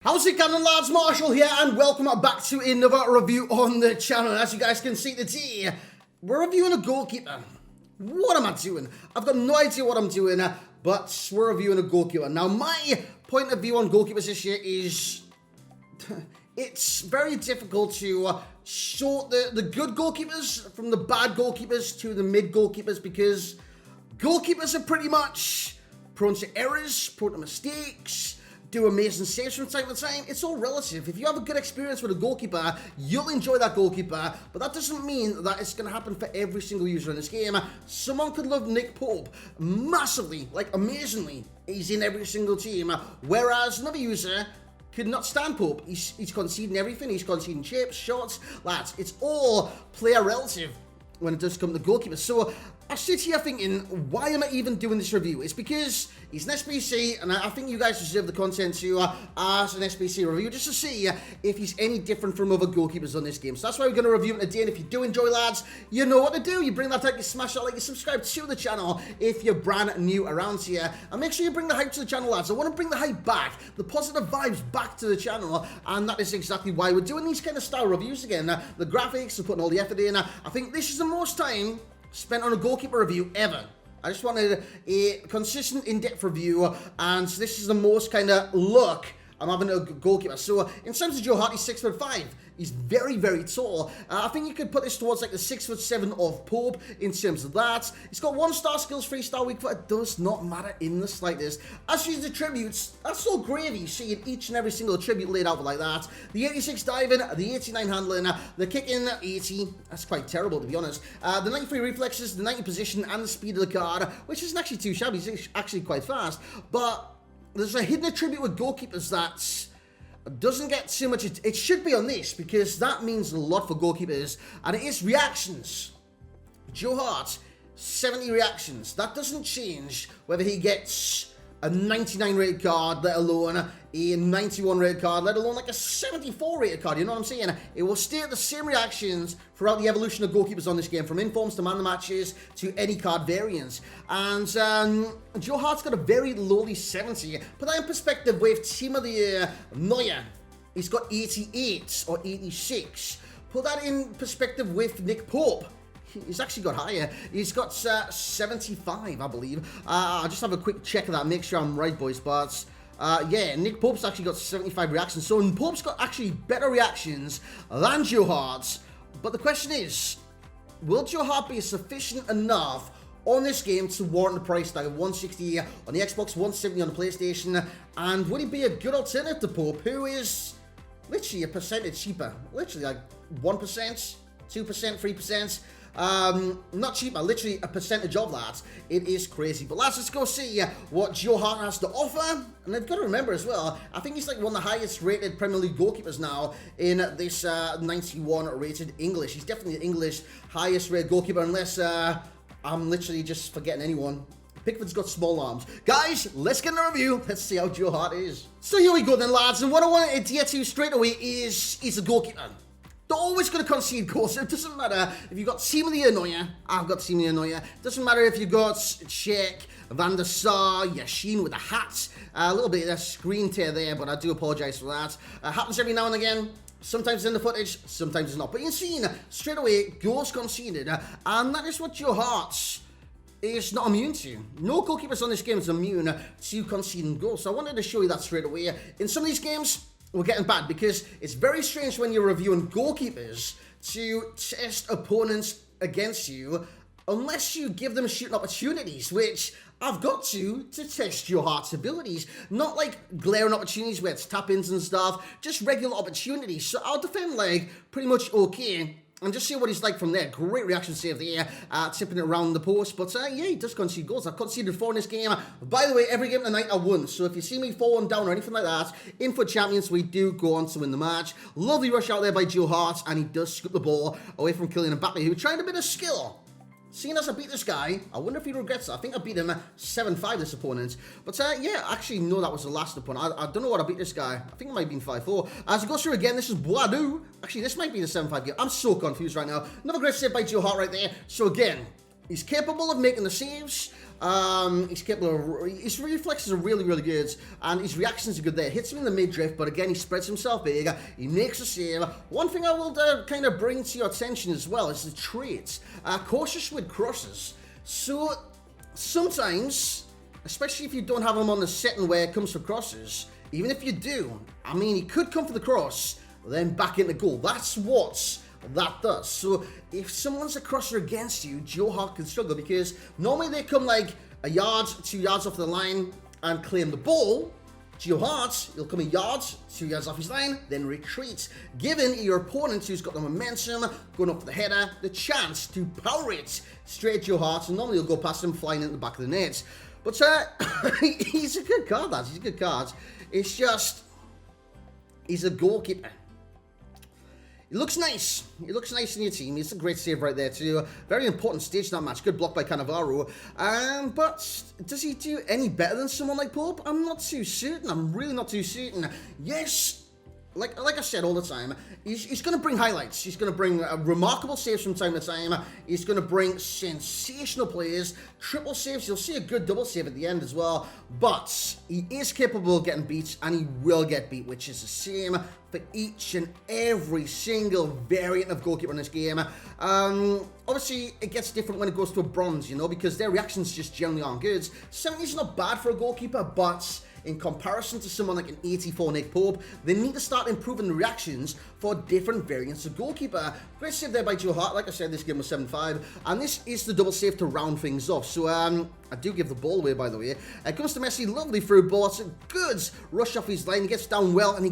How's it going, lads? Marshall here, and welcome back to another review on the channel. As you guys can see today, we're reviewing a goalkeeper. What am I doing? I've got no idea what I'm doing, but we're reviewing a goalkeeper. Now, my point of view on goalkeepers this year is it's very difficult to sort the good goalkeepers from the bad goalkeepers to the mid goalkeepers, because goalkeepers are pretty much prone to errors, prone to mistakes, do amazing saves from time to time. It's all relative. If you have a good experience with a goalkeeper, you'll enjoy that goalkeeper, but that doesn't mean that it's going to happen for every single user in this game. Someone could love Nick Pope massively, like amazingly. He's in every single team, whereas another user could not stand Pope. He's conceding everything. He's conceding chips, shots, lads. It's all player relative when it does come to goalkeepers. So I sit here thinking, why am I even doing this review? It's because he's an SBC, and I think you guys deserve the content to ask an SBC review, just to see if he's any different from other goalkeepers on this game. So that's why we're going to review him today, and if you do enjoy, lads, you know what to do. You bring that like, you smash that like, you subscribe to the channel if you're brand new around here, and make sure you bring the hype to the channel, lads. I want to bring the hype back, the positive vibes back to the channel, and that is exactly why we're doing these kind of style reviews again. The graphics, we're putting all the effort in. I think this is the most time spent on a goalkeeper review ever. I just wanted a consistent in-depth review, and this is the most kind of look I'm having a goalkeeper. So in terms of Joe Hart, he's 6'5". He's very, very tall. I think you could put this towards like the 6'7" of Pope in terms of that. He's got 1-star skills, 3-star weak foot. It does not matter in the slightest. As for the tributes, that's so gravy seeing each and every single tribute laid out like that. The 86 diving, the 89 handling, the kicking 80. That's quite terrible, to be honest. The 93 reflexes, the 90 position, and the speed of the card, which isn't actually too shabby. It's actually quite fast. But there's a hidden attribute with goalkeepers that doesn't get too much. It should be on this, because that means a lot for goalkeepers, and it is reactions. Joe Hart, 70 reactions. That doesn't change whether he gets a 99 rated card, let alone a 91 rated card, let alone like a 74 rated card. You know what I'm saying? It will stay at the same reactions throughout the evolution of goalkeepers on this game, from informs to man of the matches to any card variants. And Joe Hart's got a very lowly 70. Put that in perspective with Team of the Year Neuer. He's got 88 or 86. Put that in perspective with Nick Pope. He's actually got higher. He's got 75, I believe. I'll just have a quick check of that, make sure I'm right, boys. But yeah, Nick Pope's actually got 75 reactions. So Pope's got actually better reactions than Joe Hart's. But the question is, will Joe Hart be sufficient enough on this game to warrant the price tag of 160 on the Xbox, 170 on the PlayStation? And would he be a good alternative to Pope, who is literally a percentage cheaper? Literally like 1%, 2%, 3%. Not cheaper, literally a percentage of that. It is crazy. But let's go see what Joe Hart has to offer. And they've got to remember as well, I think he's like one of the highest rated Premier League goalkeepers now in this 91 rated English. He's definitely the English highest rated goalkeeper, unless I'm literally just forgetting anyone. Pickford's got small arms. Guys, let's get in a review. Let's see how Joe Hart is. So here we go then, lads. And what I want to get to straight away is a goalkeeper. They're always going to concede goals. It doesn't matter if you've got Team of the Year Neuer. I've got Team of the Year Neuer. It doesn't matter if you've got Czech, Van der Sar, Yashin with a hat. A little bit of a screen tear there, but I do apologise for that. Happens every now and again. Sometimes it's in the footage, sometimes it's not. But you've seen straight away goals conceded. And that is what Joe Hart is not immune to. No goalkeepers on this game is immune to conceding goals. So I wanted to show you that straight away. In some of these games, we're getting bad, because it's very strange when you're reviewing goalkeepers to test opponents against you unless you give them shooting opportunities, which I've got to test Joe Hart's abilities. Not like glaring opportunities where it's tap-ins and stuff, just regular opportunities. So I'll defend leg pretty much okay, and just see what he's like from there. Great reaction save there, tipping it around the post. But yeah, he does concede goals. I've conceded 4 in this game. By the way, every game tonight I won. So if you see me 4-1 down or anything like that, in for champions, we do go on to win the match. Lovely rush out there by Joe Hart, and he does scoop the ball away from Kylian Mbappe, who tried a bit of skill. Seeing as I beat this guy, I wonder if he regrets it. I think I beat him 7-5, this opponent. But yeah, actually, no, that was the last opponent. I don't know what I beat this guy. I think it might have been 5-4. As it goes through again, this is Boadu. Actually, this might be the 7-5 game. I'm so confused right now. Another great save by Joe Hart right there. So again, He's capable of making the saves. He's capable of, his reflexes are really, really good, and his reactions are good there. Hits him in the mid-drift, but again, he spreads himself big. He makes a save. One thing I will kind of bring to your attention as well is the traits. Cautious with crosses. So, sometimes, especially if you don't have him on the setting where it comes for crosses, even if you do, I mean, he could come for the cross, then back into goal. That's what that does. So if someone's a crosser against you, Joe Hart can struggle, because normally they come like a yard, 2 yards off the line and claim the ball. Joe Hart, he'll come a yard, 2 yards off his line, then retreat, giving your opponent, who's got the momentum, going up for the header, the chance to power it straight at Joe Hart, and normally he'll go past him, flying into the back of the net. But he's a good card, lads. He's a good card. It's just, he's a goalkeeper. He looks nice. He looks nice in your team. It's a great save right there too. Very important stage in that match. Good block by Cannavaro. But does he do any better than someone like Pope? I'm not too certain. I'm really not too certain. Yes, like I said all the time, he's going to bring highlights. He's going to bring remarkable saves from time to time. He's going to bring sensational plays, triple saves. You'll see a good double save at the end as well. But he is capable of getting beat, and he will get beat, which is the same for each and every single variant of goalkeeper in this game. Obviously, it gets different when it goes to a bronze, you know, because their reactions just generally aren't good. 70 is not bad for a goalkeeper, but in comparison to someone like an 84 Nick Pope, they need to start improving the reactions for different variants of goalkeeper. Great save there by Joe Hart. Like I said, this game was 7-5, and this is the double save to round things off. So I do give the ball away, by the way. It comes to Messi, lovely through ball. It's a good rush off his line. He gets down well, and he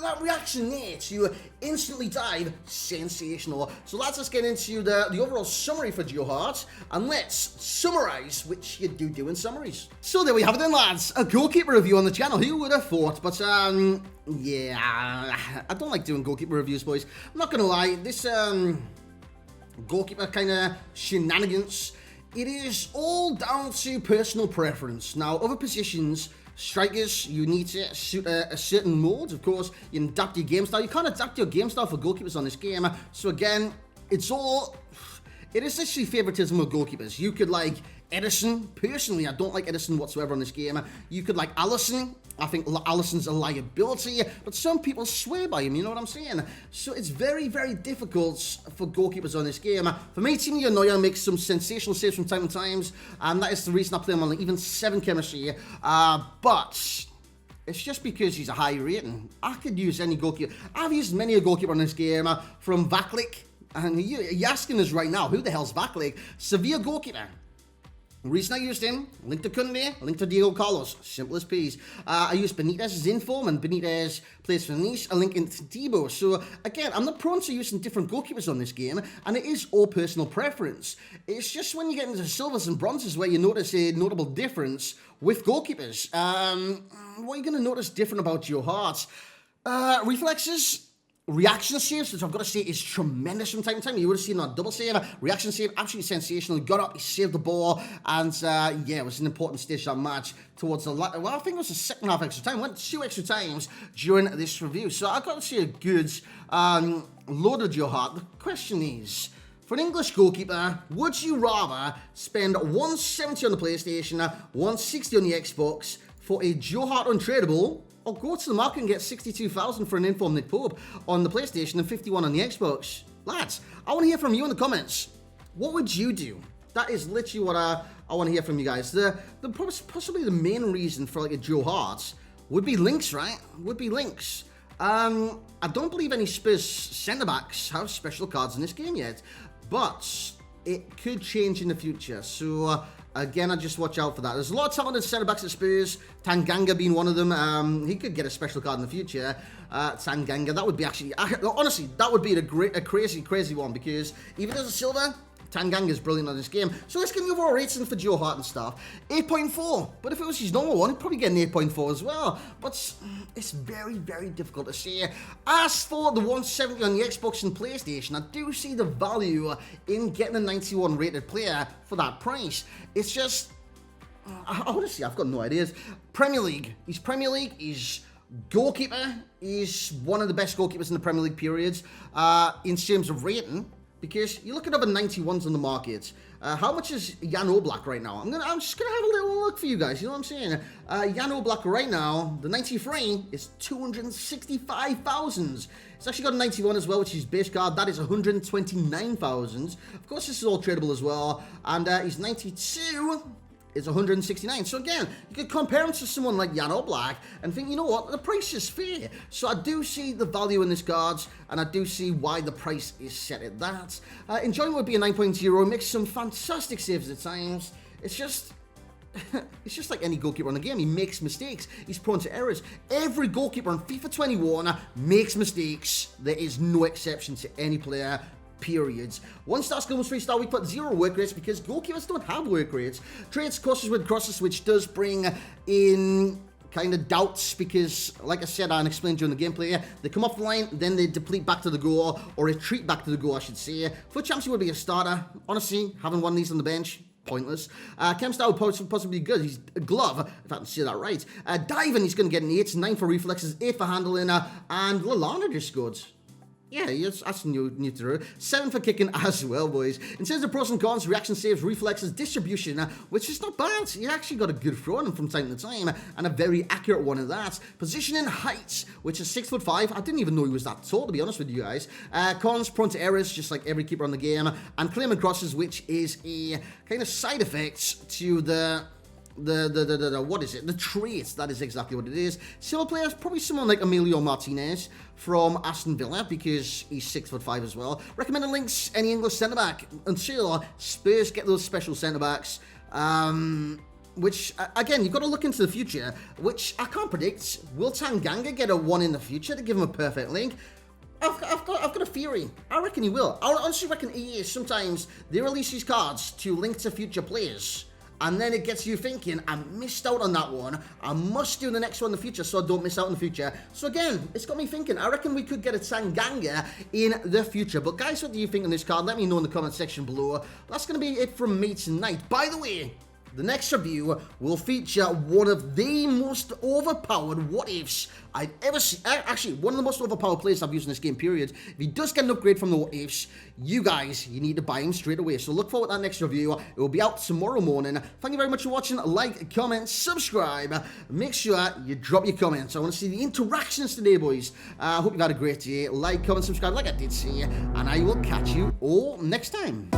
that reaction there to instantly dive, sensational. So let's get into the overall summary for Joe Hart, and let's summarize, which you do in summaries. So there we have it then, lads. A goalkeeper review on the channel. Who would have thought? But yeah, I don't like doing goalkeeper reviews, boys. I'm not gonna lie. This goalkeeper kind of shenanigans, it is all down to personal preference. Now, other positions, strikers, you need to suit a certain mold. Of course, you can adapt your game style. You can't adapt your game style for goalkeepers on this game. So again, it is actually favoritism of goalkeepers. You could like Edison. Personally, I don't like Edison whatsoever on this game. You could like Allison. I think Allison's a liability, but some people swear by him, you know what I'm saying? So it's very, very difficult for goalkeepers on this game. For me, Team Neuer makes some sensational saves from time to time, and that is the reason I play him on even 7 chemistry. But it's just because he's a high rating. I could use any goalkeeper. I've used many a goalkeeper in this game, from Vaklik, and you're asking us right now, who the hell's Vaklik? Sevilla goalkeeper. Reason I used him, link to Kunde, link to Diego Carlos, simple as peas. I used Benitez as inform, and Benitez plays for Nice, a link into Debo. So again, I'm not prone to using different goalkeepers on this game, and it is all personal preference. It's just when you get into silvers and bronzes where you notice a notable difference with goalkeepers. What are you going to notice different about Joe Hart? Reflexes. Reaction saves, which I've got to say is tremendous from time to time. You would have seen that double save, reaction save, absolutely sensational. He got up, he saved the ball, and yeah, it was an important stage of that match towards the well, I think it was the second half extra time. Went 2 extra times during this review, so I've got to see a good load of Joe Hart. The question is, for an English goalkeeper, would you rather spend 170 on the PlayStation, 160 on the Xbox for a Joe Hart untradeable, or go to the market and get 62,000 for an informed Nick Pope on the PlayStation and 51 on the Xbox? Lads, I want to hear from you in the comments. What would you do? That is literally what I want to hear from you guys. Possibly the main reason for like a Joe Hart would be links, right? Would be links. I don't believe any Spurs centre-backs have special cards in this game yet, but it could change in the future. So again, I just watch out for that. There's a lot of talented centre-backs at Spurs, Tanganga being one of them. He could get a special card in the future. Tanganga, that would be actually, honestly, that would be a crazy one, because even as a silver, Tanganga is brilliant on this game. So let's get the overall rating for Joe Hart and stuff. 8.4. But if it was his normal one, he'd probably get an 8.4 as well. But it's very, very difficult to say. As for the 170 on the Xbox and PlayStation, I do see the value in getting a 91 rated player for that price. It's just, honestly, I've got no ideas. Premier League. He's Premier League. He's goalkeeper. He's one of the best goalkeepers in the Premier League periods in terms of rating. because you look at other 91s on the market. How much is Jan Oblak right now? I'm just gonna have a little look for you guys. You know what I'm saying? Jan Oblak right now, the 93 is 265,000. It's actually got a 91 as well, which is base card. That is 129,000. Of course, this is all tradable as well. And his 92 is 169. So again, you could compare him to someone like Jan Oblak and think, you know what, the price is fair. So I do see the value in this cards, and I do see why the price is set at that. Enjoying would be a 9.0, makes some fantastic saves at times. It's just like any goalkeeper in the game. He makes mistakes. He's prone to errors. Every goalkeeper in FIFA 21 makes mistakes. There is no exception to any player. Periods. 1-star skill moves, 3-star weak, but 0 work rates because goalkeepers don't have work rates. Trades crosses with crosses, which does bring in kind of doubts because, like I said and explained during the gameplay, they come off the line, then they deplete back to the goal, or retreat back to the goal, I should say. Foot Championship would be a starter. Honestly, having one of these on the bench, pointless. Chemstar would possibly be good. He's a glove, if I can say that right. Diving, he's going to get an 8, 9 for reflexes, 8 for handling, and Lalana just scored. Yeah, that's new to her. 7 for kicking as well, boys. In terms of pros and cons, reaction saves, reflexes, distribution, which is not bad. You actually got a good throw on him from time to time, and a very accurate one of that. Positioning, height, which is 6'5". I didn't even know he was that tall, to be honest with you guys. Cons, prone to errors, just like every keeper on the game. And claiming crosses, which is a kind of side effect to what is it? The traits, that is exactly what it is. Similar players, probably someone like Emilio Martinez from Aston Villa because he's 6'5" as well. Recommended links, any English centre-back until Spurs get those special centre-backs. Which, again, you've got to look into the future, which I can't predict. Will Tanganga get a 1 in the future to give him a perfect link? I've got a theory. I reckon he will. I honestly reckon EA sometimes they release these cards to link to future players. And then it gets you thinking, I missed out on that one. I must do the next one in the future so I don't miss out in the future. So again, it's got me thinking. I reckon we could get a Tanganga in the future. But guys, what do you think on this card? Let me know in the comment section below. That's going to be it from me tonight. By the way, the next review will feature one of the most overpowered what-ifs I've ever seen. Actually, one of the most overpowered players I've used in this game, period. If he does get an upgrade from the what-ifs, you guys, you need to buy him straight away. So look forward to that next review. It will be out tomorrow morning. Thank you very much for watching. Like, comment, subscribe. Make sure you drop your comments. I want to see the interactions today, boys. I hope you've had a great day. Like, comment, subscribe like I did say. And I will catch you all next time.